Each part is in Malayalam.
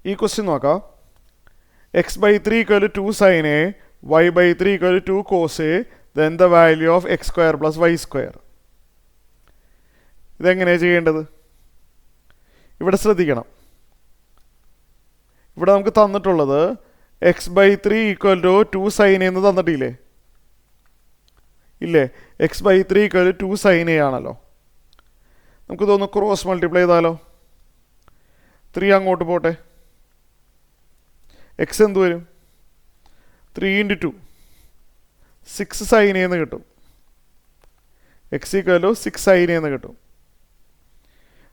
ഈ ക്വസ്റ്റ്യൻ നോക്കാം. x/3 = 2 sin a, y/3 = 2 cos a, then the value of x² + y². ഇതെങ്ങനെയാണ് ചെയ്യേണ്ടത്? ഇവിടെ ശ്രദ്ധിക്കണം. ഇവിടെ നമുക്ക് തന്നിട്ടുള്ളത് x/3 = 2 sin a എന്ന് തന്നിട്ടില്ലേ? ഇല്ലേ? x/3 = 2 sin a ആണല്ലോ. നമുക്ക് ഇതൊന്ന് ക്രോസ് മൾട്ടിപ്ലൈ ചെയ്താലോ? 3 അങ്ങോട്ട് പോട്ടെ. x എന്ത് വരും? 3 × 2 6 sin a എന്ന് കിട്ടും. x = 6 sin a എന്ന് കിട്ടും.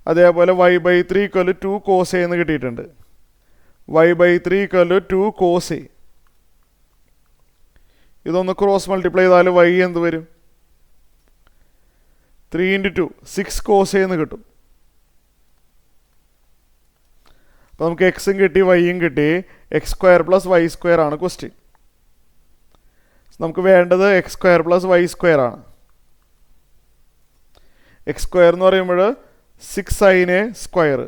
അതേപോലെ y/3 = 2 cos a എന്ന് കിട്ടിയിട്ടുണ്ട്. y/3 = 2 cos a. ഇതൊന്ന് ക്രോസ് മൾട്ടിപ്ലൈ ചെയ്താൽ y എന്ത് വരും? 3 × 2 6 cos a എന്ന് കിട്ടും. അപ്പോൾ നമുക്ക് എക്സും കിട്ടി വൈയും കിട്ടി. x² + y² ആണ് ക്വസ്റ്റ്യൻ. നമുക്ക് വേണ്ടത് x² + y² ആണ്. x² എന്ന് പറയുമ്പോൾ 6 sin a സ്ക്വയർ,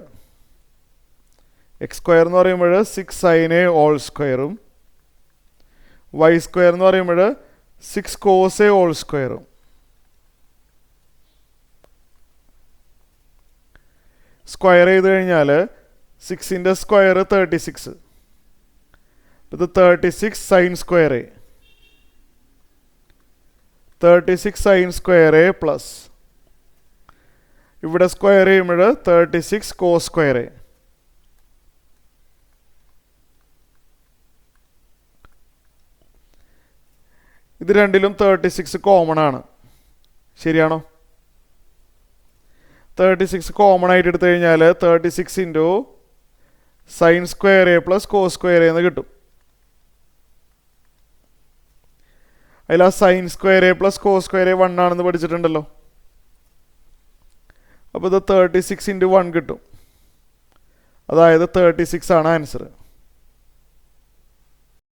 x² എന്ന് പറയുമ്പോൾ 6 sin a ഹോൾ സ്ക്വയറും, y² എന്ന് പറയുമ്പോൾ 6 cos a ഹോൾ സ്ക്വയറും. സ്ക്വയർ ചെയ്ത് കഴിഞ്ഞാൽ 6ൻ്റെ സ്ക്വയർ 36. ഇത് 36 sin square a, 36 sin square a plus ഇവിടെ സ്ക്വയർ ചെയ്യുമ്പോൾ 36 cos square a. ഇത് രണ്ടിലും 36 കോമൺ ആണ്. ശരിയാണോ? 36 കോമൺ ആയിട്ട് എടുത്തു കഴിഞ്ഞാൽ 36 × sin square a + cos square a എന്ന് കിട്ടും. അതിൽ ആ sin square a + cos square a 1 ആണെന്ന് പഠിച്ചിട്ടുണ്ടല്ലോ. അപ്പോൾ ഇത് 36 × 1 കിട്ടും. അതായത് 36 ആണ് ആൻസർ.